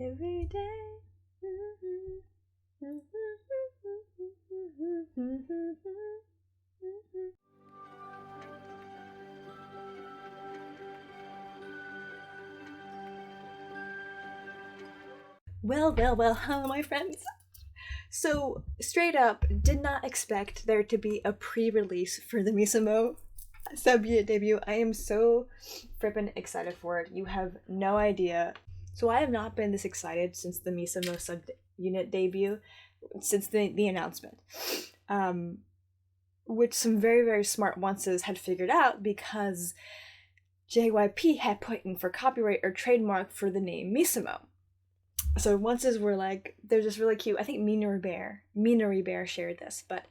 every day. Well, hello, my friends. So, straight up, did not expect there to be a pre release for the MiSaMo subunit debut. I am so frippin' excited for it. You have no idea. So, I have not been this excited since the MiSaMo subunit debut, since the announcement. Which some very, very smart onces had figured out because JYP had put in for copyright or trademark for the name MiSaMo. So onces were like, they're just really cute. I think Minori Bear shared this, but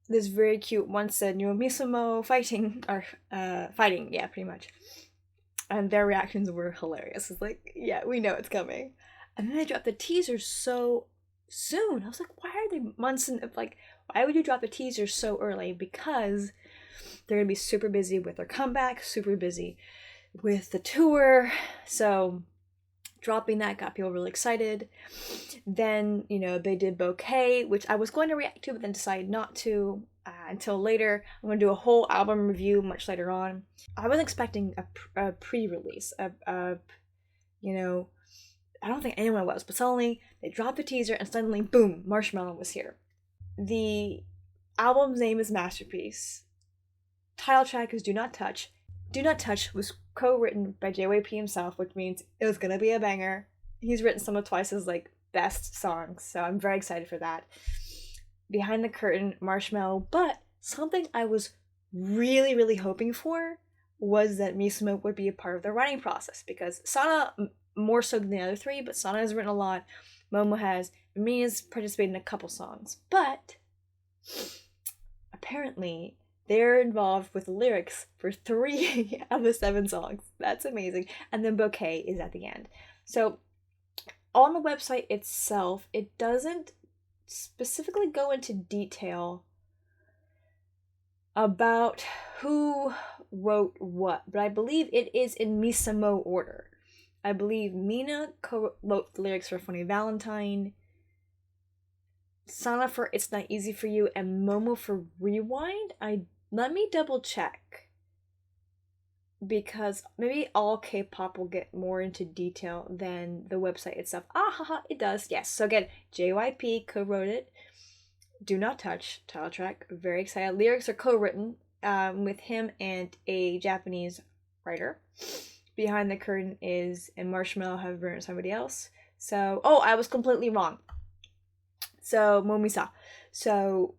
this very cute one said, MiSaMo fighting, or fighting, yeah, pretty much. And their reactions were hilarious. It's like, yeah, we know it's coming. And then they dropped the teaser so soon. I was like, why are they months in, like, why would you drop the teaser so early? Because they're gonna be super busy with their comeback, super busy with the tour. So dropping that got people really excited. Then, they did Bouquet, which I was going to react to, but then decided not to until later. I'm going to do a whole album review much later on. I was expecting a pre-release, I don't think anyone was, but suddenly they dropped the teaser and suddenly, boom, Marshmallow was here. The album's name is Masterpiece. Title track is Do Not Touch. Do Not Touch was co-written by JYP himself, which means it was gonna be a banger. He's written some of Twice's best songs, so I'm very excited for that. Behind the Curtain, Marshmallow, but something I was really, really hoping for was that MiSaMo would be a part of the writing process, because Sana, more so than the other three, but Sana has written a lot, Momo has, and Mina's participated in a couple songs, but apparently they're involved with the lyrics for 3 of the 7 songs. That's amazing. And then Bouquet is at the end. So on the website itself, it doesn't specifically go into detail about who wrote what, but I believe it is in MiSaMo order. I believe Mina wrote the lyrics for Funny Valentine, Sana for It's Not Easy For You, and Momo for Rewind. Let me double check, because maybe all K-pop will get more into detail than the website itself. It does, yes. So again, JYP co-wrote it. Do Not Touch, title track, very excited. Lyrics are co-written with him and a Japanese writer. Behind the Curtain is, and Marshmallow have written somebody else. So, I was completely wrong. So, Momisa. So,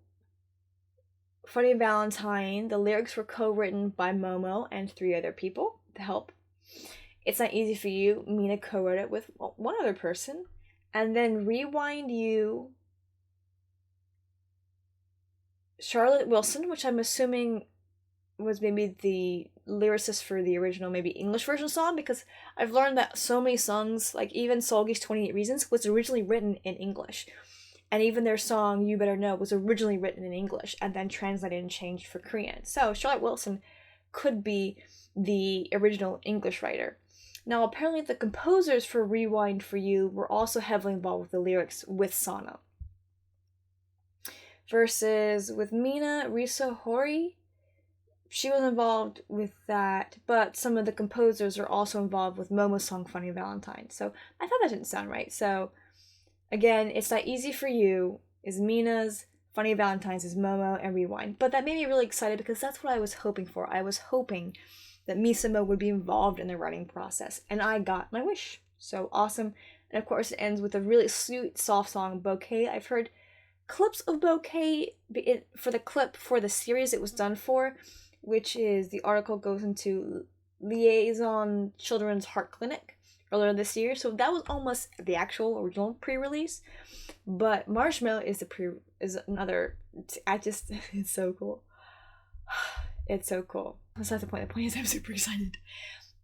Funny Valentine, the lyrics were co-written by Momo and 3 other people to help. It's Not Easy For You, Mina co-wrote it with one other person. And then Rewind You, Charlotte Wilson, which I'm assuming was maybe the lyricist for the original, maybe English version song, because I've learned that so many songs, like even Seulgi's 28 Reasons, was originally written in English. And even their song, You Better Know, was originally written in English and then translated and changed for Korean. So Charlotte Wilson could be the original English writer. Now, apparently the composers for Rewind For You were also heavily involved with the lyrics with Sana. Versus with Mina, Risa Hori, she was involved with that, but some of the composers are also involved with Momo's song Funny Valentine. So I thought that didn't sound right. So again, It's Not Easy For You is Mina's, Funny Valentine's is Momo, and Rewind. But that made me really excited because that's what I was hoping for. I was hoping that MiSaMo would be involved in the writing process, and I got my wish. So awesome. And of course, it ends with a really sweet, soft song, Bouquet. I've heard clips of Bouquet for the clip for the series it was done for, which is, the article goes into Liaison Children's Heart Clinic earlier this year, so that was almost the actual original pre-release. But Marshmallow is another. It's so cool. It's so cool. That's not the point. The point is I'm super excited.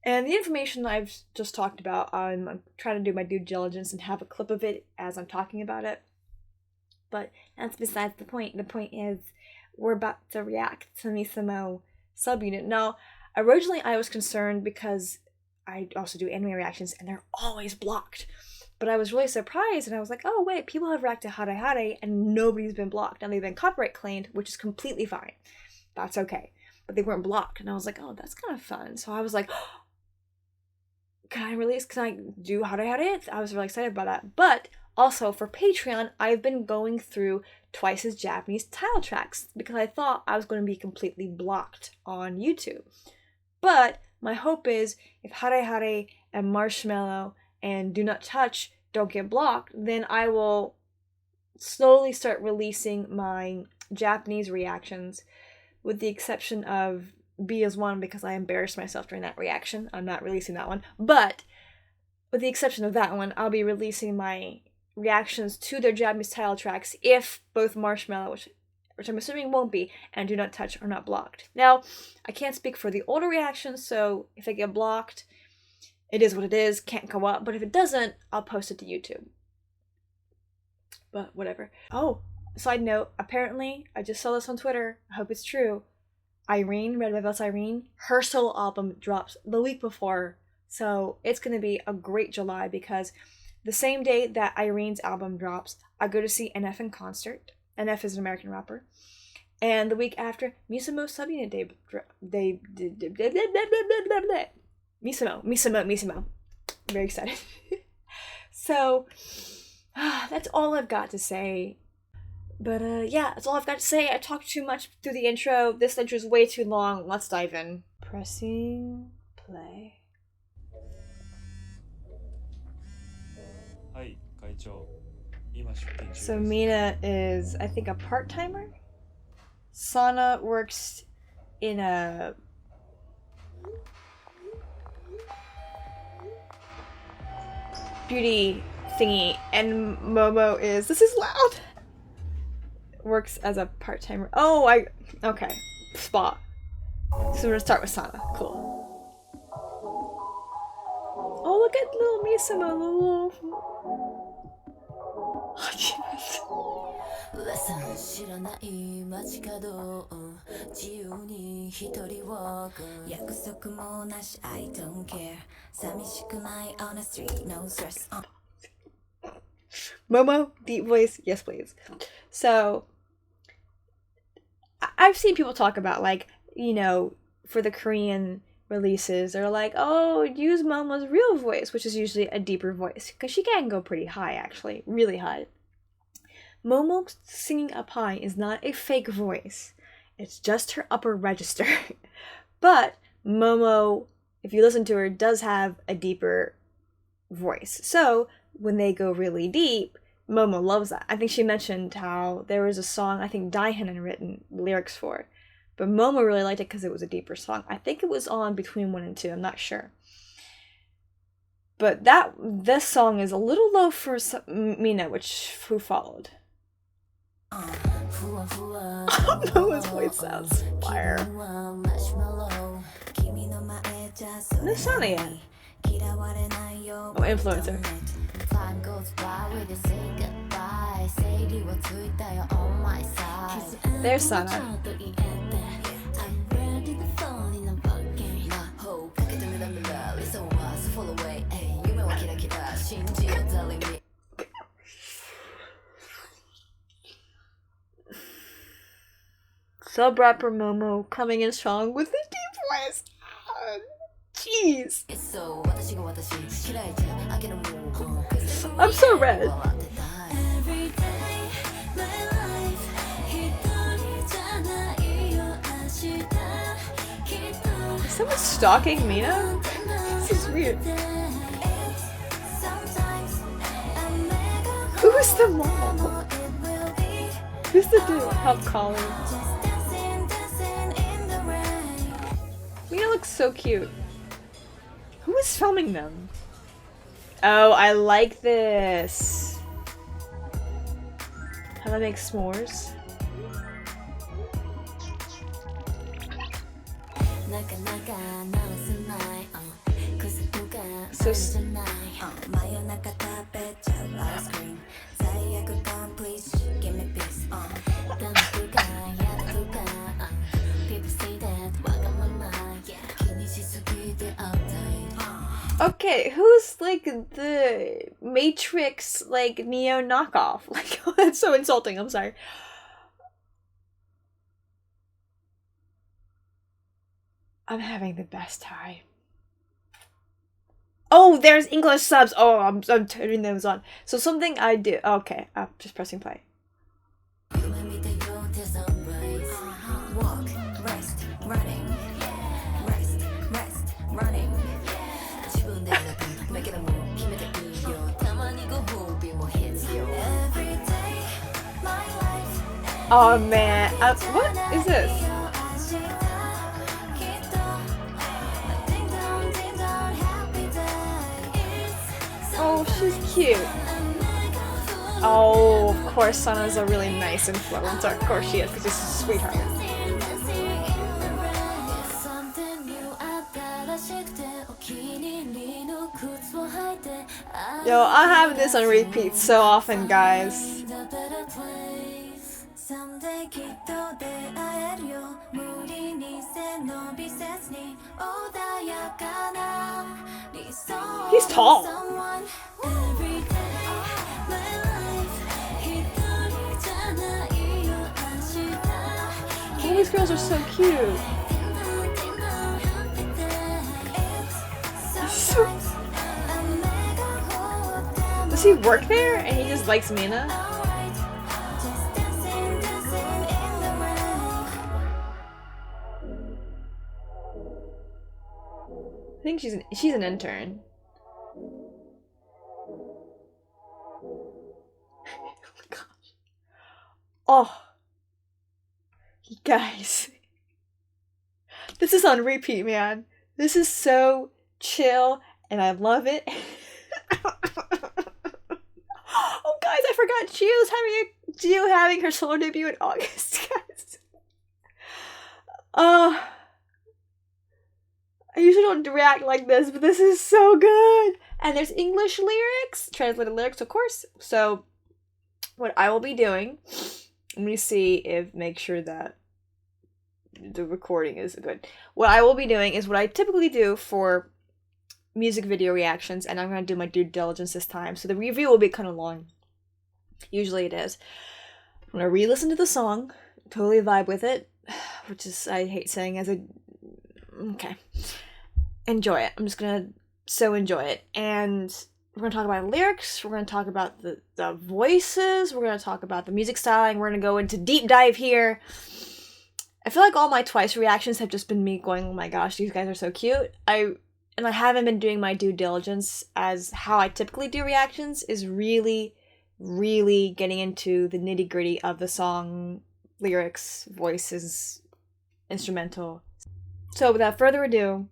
And the information I've just talked about, I'm trying to do my due diligence and have a clip of it as I'm talking about it. But that's besides the point. The point is, we're about to react to MiSaMo subunit. Now, originally I was concerned because I also do anime reactions, and they're always blocked. But I was really surprised, and I was like, oh wait, people have reacted to Hare Hare, and nobody's been blocked. And they've been copyright claimed, which is completely fine. That's okay. But they weren't blocked, and I was like, oh, that's kind of fun. So I was like, can I do Hare Hare? I was really excited about that. But also for Patreon, I've been going through Twice's Japanese title tracks because I thought I was going to be completely blocked on YouTube. But my hope is if Hare Hare and Marshmallow and Do Not Touch don't get blocked, then I will slowly start releasing my Japanese reactions, with the exception of B as one because I embarrassed myself during that reaction. I'm not releasing that one. But with the exception of that one, I'll be releasing my reactions to their Japanese title tracks if both Marshmallow, which I'm assuming won't be, and Do Not Touch are not blocked. Now, I can't speak for the older reactions, so if they get blocked, it is what it is, can't go up. But if it doesn't, I'll post it to YouTube. But whatever. Oh, side note, apparently, I just saw this on Twitter, I hope it's true, Irene, Red Velvet's Irene, her solo album drops the week before, so it's going to be a great July because the same day that Irene's album drops, I go to see NF in concert. NF is an American rapper. And the week after, MiSaMo Sabine MiSaMo. I'm very excited. So, that's all I've got to say. But yeah, that's all I've got to say. I talked too much through the intro. This intro is way too long. Let's dive in. Pressing play. So Mina is, I think, a part-timer? Sana works in a beauty thingy, and Momo is, this is loud, works as a part-timer. Oh, okay, spot. So we're gonna start with Sana. Cool. Oh, look at little MiSaMo, little. Oh, jeez. Momo, deep voice, yes please. So, I've seen people talk about, like, you know, for the Korean releases, they're like, oh, use Momo's real voice, which is usually a deeper voice, because she can go pretty high, actually, really high. Momo singing up high is not a fake voice, it's just her upper register. But Momo, if you listen to her, does have a deeper voice. So when they go really deep, Momo loves that. I think she mentioned how there was a song, I think Daehan had written lyrics for, but Momo really liked it because it was a deeper song. I think it was on Between 1 and 2, I'm not sure. But this song is a little low for Mina, who followed. Momo's voice sounds fire. No Sana yet. Oh, influencer. There's Sana. Sub rapper Momo coming in strong with a deep voice. Jeez. I'm so red. Is someone stalking Mina? This is weird. Who's the mom? Who's the dude? Help calling. Mina looks so cute. Who is filming them? Oh, I like this. How do I make s'mores? So Okay, who's like the Matrix like Neo knockoff? Like that's so insulting. I'm sorry. I'm having the best time. Oh, there's English subs. Oh, I'm turning those on. So something I do. Okay, I'm just pressing play. Walk, rest, running, rest, running. Oh man, what is this? Oh, she's cute. Oh, of course, Sana's a really nice influencer. Of course she is, because she's a sweetheart. Yo, I have this on repeat so often, guys. He's tall. All these girls are so cute. Does he work there and he just likes Mina? I think she's an intern. Oh my gosh. Oh. You guys. This is on repeat, man. This is so chill and I love it. Oh guys, I forgot Gio having her solo debut in August, guys. I usually don't react like this, but this is so good. And there's English lyrics, translated lyrics, of course. So what I will be doing, let me make sure that the recording is good. What I will be doing is what I typically do for music video reactions, and I'm going to do my due diligence this time. So the review will be kind of long. Usually it is. I'm going to re-listen to the song, totally vibe with it, which is, I hate saying as a... Okay. Enjoy it. I'm just going to so enjoy it. And we're going to talk about lyrics, we're going to talk about the voices, we're going to talk about the music styling, we're going to go into deep dive here. I feel like all my Twice reactions have just been me going, oh my gosh, these guys are so cute. I haven't been doing my due diligence as how I typically do reactions is really, really getting into the nitty-gritty of the song, lyrics, voices, instrumental. So without further ado,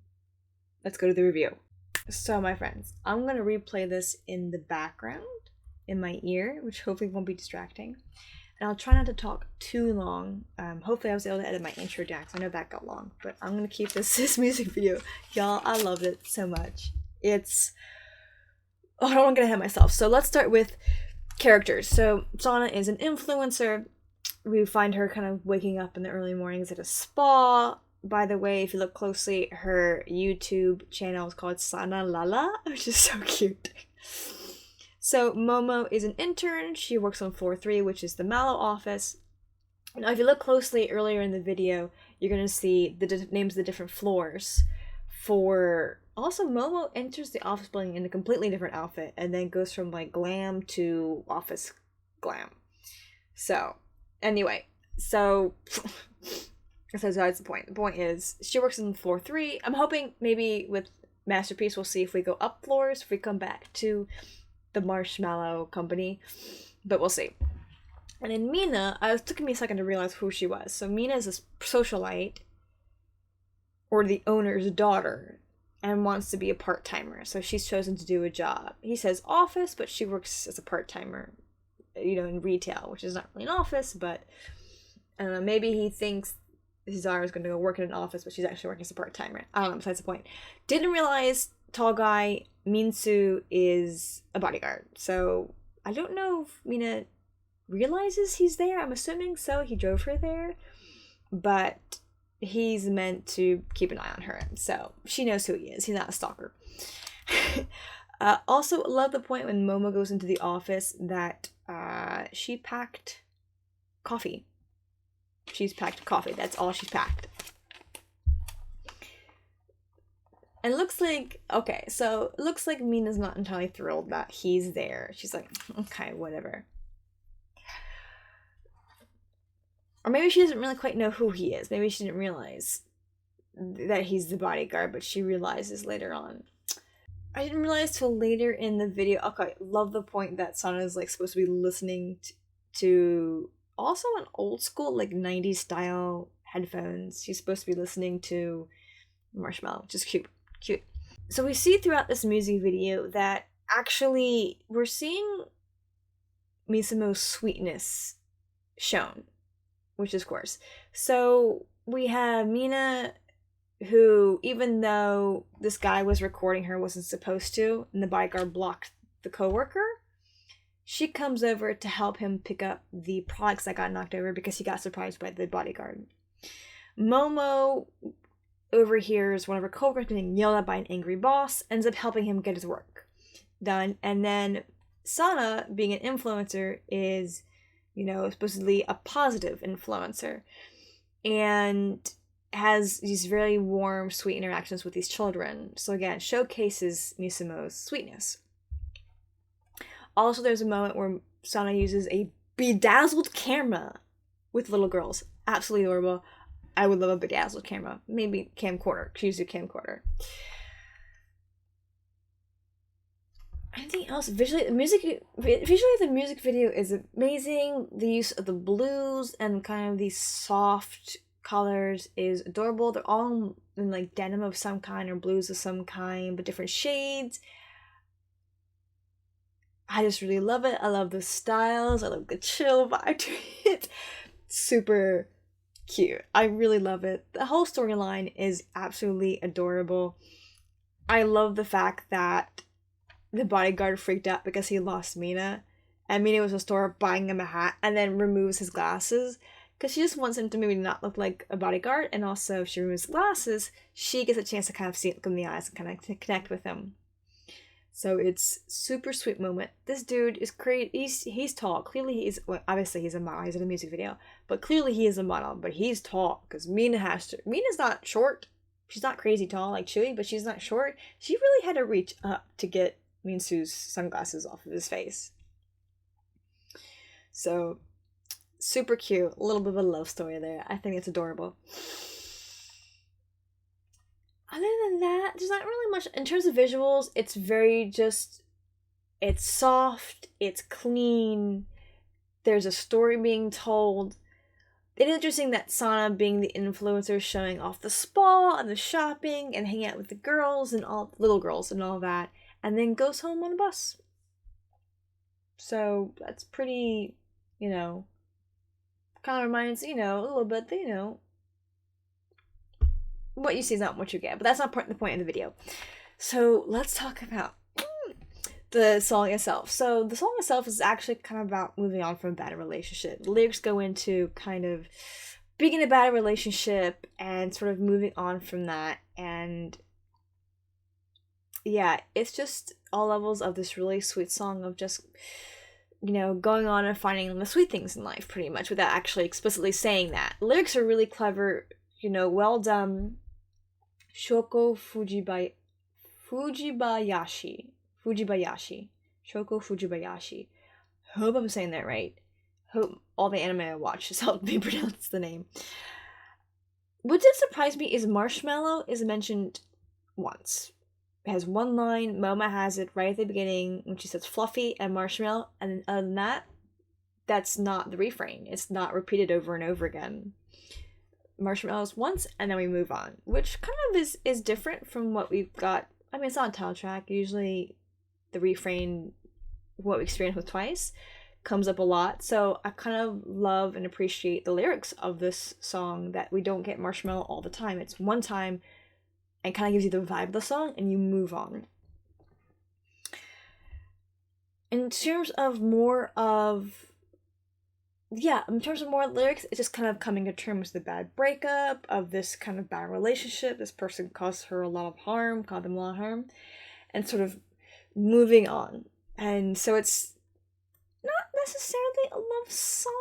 let's go to the review. So my friends, I'm going to replay this in the background, in my ear, which hopefully won't be distracting. And I'll try not to talk too long. Hopefully I was able to edit my intro down, because I know that got long. But I'm going to keep this music video. Y'all, I loved it so much. It's... Oh, I don't want to get ahead of myself. So let's start with characters. So Sana is an influencer. We find her kind of waking up in the early mornings at a spa. By the way, if you look closely, her YouTube channel is called Sana Lala, which is so cute. So Momo is an intern. She works on floor 3, which is the Mallow office. Now, if you look closely earlier in the video, you're going to see the names of the different floors. Also, Momo enters the office building in a completely different outfit and then goes from like glam to office glam. So, anyway, so that's the point. The point is, she works in floor 3. I'm hoping maybe with Masterpiece, we'll see if we go up floors, if we come back to the Marshmallow company, but we'll see. And in Mina, it took me a second to realize who she was. So Mina is a socialite, or the owner's daughter, and wants to be a part-timer. So she's chosen to do a job. He says office, but she works as a part-timer, in retail, which is not really an office, but I don't know, maybe he thinks his daughter is going to go work in an office, but she's actually working as a part-timer. I don't know, besides the point. Didn't realize tall guy Minsu is a bodyguard. So I don't know if Mina realizes he's there. I'm assuming so. He drove her there. But he's meant to keep an eye on her. So she knows who he is. He's not a stalker. Also, love the point when Momo goes into the office that she packed coffee. She's packed coffee. That's all she's packed. And it looks like, okay, so it looks like Mina's not entirely thrilled that he's there. She's like, okay, whatever. Or maybe she doesn't really quite know who he is. Maybe she didn't realize that he's the bodyguard, but she realizes later on. I didn't realize till later in the video. Okay, love the point that Sana is like supposed to be listening to also an old school like 90s style headphones. She's supposed to be listening to Marshmallow, which is cute. Cute. So we see throughout this music video that actually we're seeing MiSaMo's sweetness shown, which is course. So we have Mina, who, even though this guy was recording her, wasn't supposed to, and the bodyguard blocked the coworker, she comes over to help him pick up the products that got knocked over because he got surprised by the bodyguard. Momo overhears one of her coworkers being yelled at by an angry boss, ends up helping him get his work done, and then Sana, being an influencer, is, supposedly a positive influencer, and has these very warm, sweet interactions with these children. So again, showcases MiSaMo's sweetness. Also, there's a moment where Sana uses a bedazzled camera with little girls. Absolutely adorable. I would love a bedazzled camera. Maybe camcorder. Choose a camcorder. Anything else? Visually, the music video is amazing. The use of the blues and kind of these soft colors is adorable. They're all in like denim of some kind or blues of some kind, but different shades. I just really love it. I love the styles. I love the chill vibe to it. Super cute. I really love it. The whole storyline is absolutely adorable. I love the fact that the bodyguard freaked out because he lost Mina, and Mina was in the store buying him a hat and then removes his glasses because she just wants him to maybe not look like a bodyguard, and also if she removes glasses, she gets a chance to kind of see, look him in the eyes and kind of connect with him. So it's super sweet moment. This dude is great. He's tall. Clearly he's, well, obviously he's a model. He's in a music video, but clearly he is a model. But he's tall because Mina's not short. She's not crazy tall like Chewie, but she's not short. She really had to reach up to get Minsu's sunglasses off of his face. So super cute. A little bit of a love story there. I think it's adorable. Other than that, there's not really much in terms of visuals. It's very it's soft, it's clean, there's a story being told. It's interesting that Sana, being the influencer, showing off the spa and the shopping and hanging out with the girls and all little girls and all that, and then goes home on a bus. So that's pretty, kind of reminds, a little bit, what you see is not what you get, but that's not the point of the video. So let's talk about the song itself. So the song itself is actually kind of about moving on from a bad relationship. The lyrics go into kind of being in a bad relationship and sort of moving on from that, and yeah, it's just all levels of this really sweet song of just going on and finding the sweet things in life, pretty much, without actually explicitly saying that. The lyrics are really clever, well done. Shoko Fujibayashi. Shoko Fujibayashi. Hope I'm saying that right. Hope all the anime I watch has helped me pronounce the name. What did surprise me is Marshmallow is mentioned once. It has one line. Moma has it right at the beginning when she says fluffy and marshmallow, and other than that, that's not the refrain. It's not repeated over and over again. Marshmallows once and then we move on, which kind of is different from what we've got. I mean, it's on a title track. Usually the refrain, what we experience with Twice, comes up a lot. So I kind of love and appreciate the lyrics of this song that we don't get Marshmallow all the time. It's one time and kind of gives you the vibe of the song and you move on. In terms of more lyrics, it's just kind of coming to terms with the bad breakup of this kind of bad relationship. This person caused them a lot of harm, and sort of moving on. And so it's not necessarily a love song.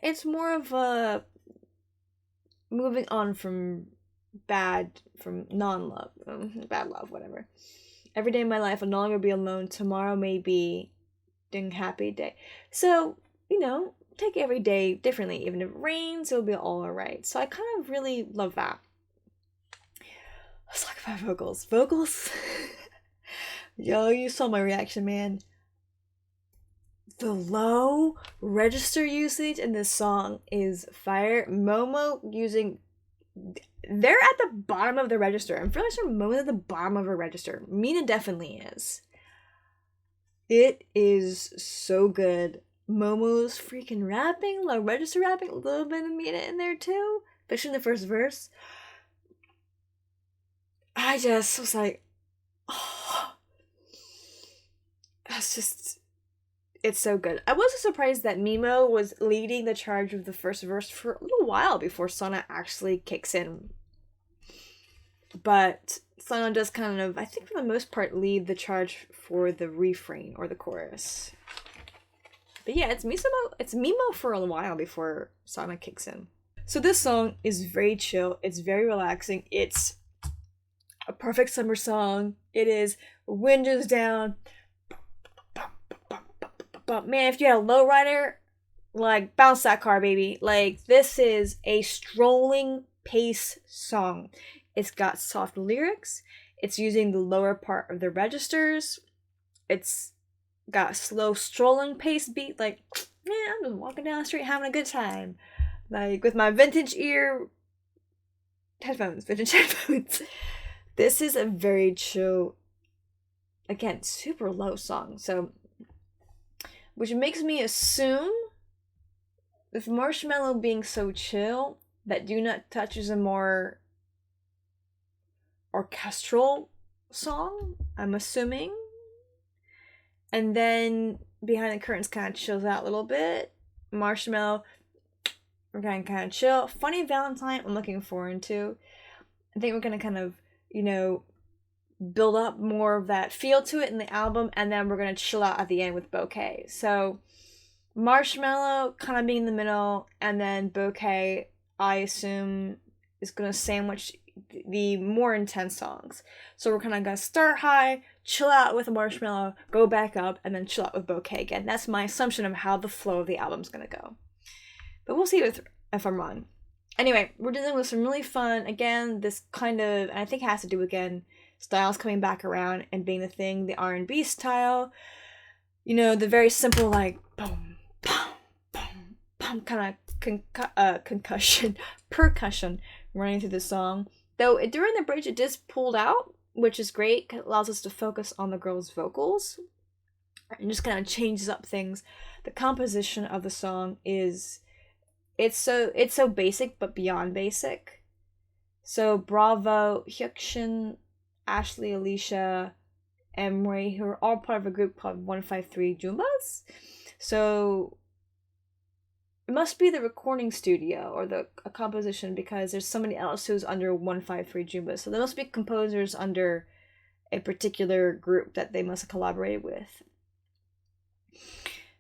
It's more of a moving on from non-love, bad love, whatever. Every day of my life will no longer be alone. Tomorrow may be a happy day. So, take every day differently. Even if it rains, it'll be all alright. So I kind of really love that. Let's talk about vocals. Vocals? Yo, you saw my reaction, man. The low register usage in this song is fire. Momo using... They're at the bottom of the register. I'm fairly sure Momo's at the bottom of her register. Mina definitely is. It is so good. Momo's freaking rapping, low register rapping, a little bit of Mina in there too, especially in the first verse. I just was like, oh, it's so good. I wasn't surprised that MiSaMo was leading the charge of the first verse for a little while before Sana actually kicks in. But Sana does kind of, I think for the most part, lead the charge for the refrain or the chorus. But yeah, it's MiSaMo for a while before Sana kicks in. So this song is very chill. It's very relaxing. It's a perfect summer song. It is. Wind is down. But man, if you had a lowrider, like, bounce that car, baby. Like, this is a strolling pace song. It's got soft lyrics. It's using the lower part of the registers. It's got a slow strolling pace beat. Like, man, I'm just walking down the street having a good time. Like, with my vintage vintage headphones. This is a very chill, again, super low song. So, which makes me assume, with MARSHMALLOW being so chill, that Do Not Touch is a more orchestral song, I'm assuming. And then Behind the Curtains kind of chills out a little bit. MARSHMALLOW, we're going to kind of chill. Funny Valentine, I'm looking forward to. I think we're going to kind of, build up more of that feel to it in the album, and then we're going to chill out at the end with Bouquet. So MARSHMALLOW kind of being in the middle, and then Bouquet, I assume, is going to sandwich the more intense songs. So we're kind of going to start high, chill out with MARSHMALLOW, go back up, and then chill out with Bouquet again. That's my assumption of how the flow of the album's going to go. But we'll see if I'm wrong. Anyway, we're dealing with some really fun, again, this kind of, and I think it has to do with, again, styles coming back around and being the thing, the R&B style, the very simple, like, boom, boom, boom, boom, kind of percussion running through the song. Though during the bridge it just pulled out, which is great. It allows us to focus on the girl's vocals and just kind of changes up things. The composition of the song is, it's so basic but beyond basic. So Bravo, Hyukshin, Ashley, Alicia, and Marie, who are all part of a group called 153 Jumbas. So it must be the recording studio or a composition, because there's somebody else who's under 153 Jumbas. So there must be composers under a particular group that they must have collaborated with.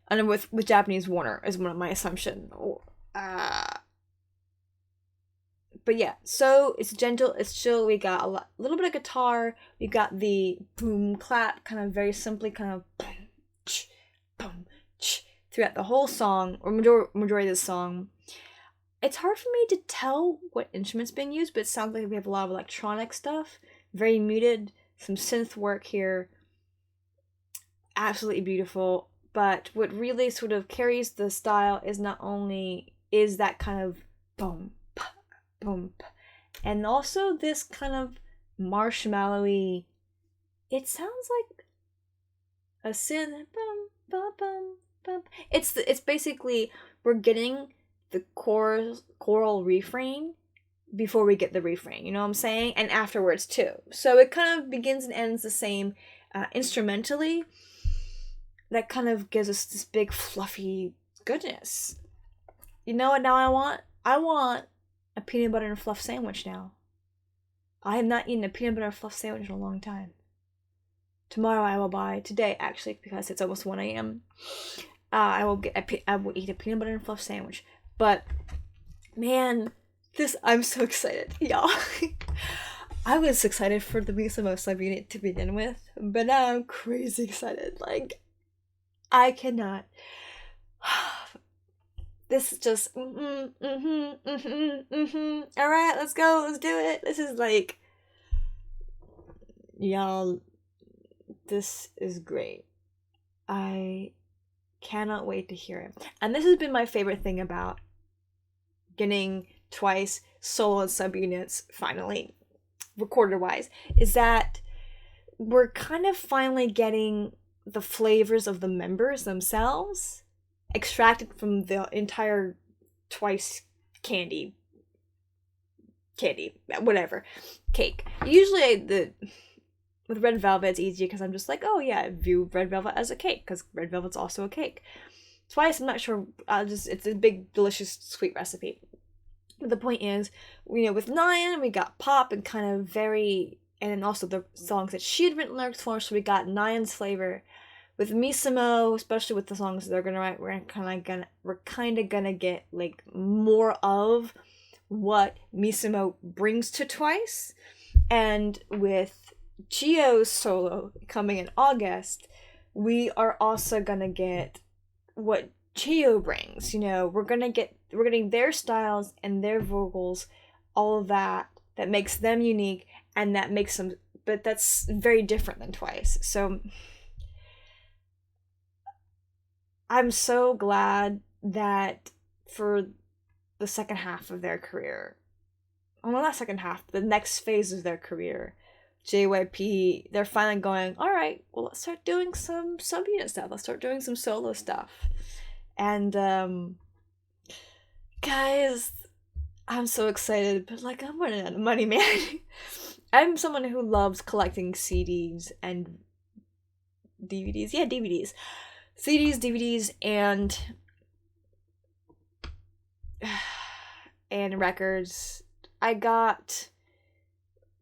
And with Japanese Warner is one of my assumptions. But yeah, so it's gentle, it's chill. We got a little bit of guitar. We got the boom clap, kind of very simply, kind of boom, ch, boom, ch, throughout the whole song, or majority of the song. It's hard for me to tell what instruments being used, but it sounds like we have a lot of electronic stuff. Very muted, some synth work here. Absolutely beautiful. But what really sort of carries the style is not only is that kind of boom, boom, and also this kind of marshmallowy, it sounds like a synth, boom, boom, boom, boom. It's basically, we're getting the choral refrain before we get the refrain, you know what I'm saying? And afterwards too. So it kind of begins and ends the same instrumentally. That kind of gives us this big fluffy goodness. You know what now I want? I want a peanut butter and fluff sandwich now. I have not eaten a peanut butter and fluff sandwich in a long time. tomorrow I will buy, today actually, because it's almost 1 a.m. I will eat a peanut butter and fluff sandwich. But man, I'm so excited, y'all. I was excited for the MiSaMo subunit to begin with, but now I'm crazy excited. Like, I cannot. This is just All right, let's go. Let's do it. This is like, y'all, this is great. I cannot wait to hear it. And this has been my favorite thing about getting Twice solo and subunits finally recorded wise, is that we're kind of finally getting the flavors of the members themselves extracted from the entire Twice candy, whatever, cake. Usually with Red Velvet it's easy because I'm just like, oh yeah, I view Red Velvet as a cake because Red Velvet's also a cake. Twice, I'm not sure, it's a big delicious sweet recipe. But the point is, with Nyan we got pop and kind of very, and then also the songs that she had written lyrics for, so we got Nyan's flavor. With MiSaMo, especially with the songs they're gonna write, we're kind of gonna get like more of what MiSaMo brings to Twice. And with Chio's solo coming in August, we are also gonna get what Chio brings. We're getting their styles and their vocals, all of that makes them unique, and that makes them, but that's very different than Twice. So I'm so glad that for the second half of their career, well, not second half, the next phase of their career, JYP, they're finally going, all right, well, let's start doing some subunit stuff. Let's start doing some solo stuff. And, guys, I'm so excited, but like, I'm running out of money, man. I'm someone who loves collecting CDs and DVDs. Yeah, DVDs. CDs, DVDs, and records. I got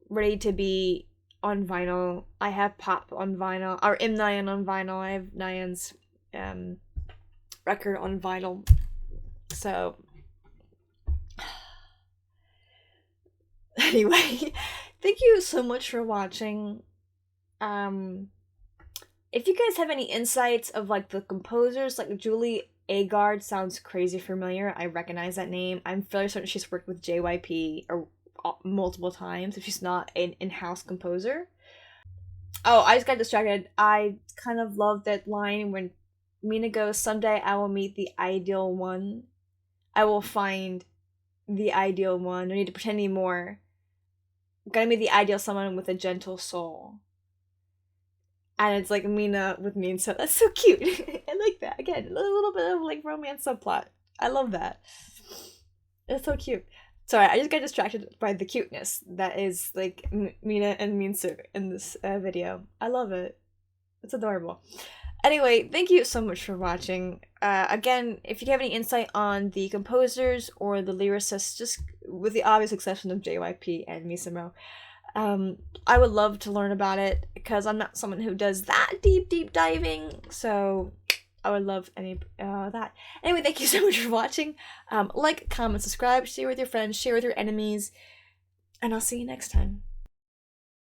Ready to Be on vinyl. I have Pop on vinyl, or Nyan on vinyl. I have Nyan's record on vinyl. So anyway, thank you so much for watching. If you guys have any insights of like the composers, like Julie Agard sounds crazy familiar. I recognize that name. I'm fairly certain she's worked with JYP or multiple times if she's not an in-house composer. Oh, I just got distracted. I kind of love that line when Mina goes, someday I will meet the ideal one. I will find the ideal one. No need to pretend anymore. I'm gonna meet the ideal someone with a gentle soul. And it's like Mina with me, so that's so cute. I like that. Again, a little bit of like romance subplot. I love that. It's so cute. Sorry, I just got distracted by the cuteness that is like Mina and Minsu in this video. I love it. It's adorable. Anyway, thank you so much for watching. Again, if you have any insight on the composers or the lyricists, just with the obvious exception of JYP and MiSaMo, I would love to learn about it because I'm not someone who does that deep diving, so I would love any that. Anyway, thank you so much for watching. Like, comment, subscribe, share with your friends, share with your enemies, and I'll see you next time.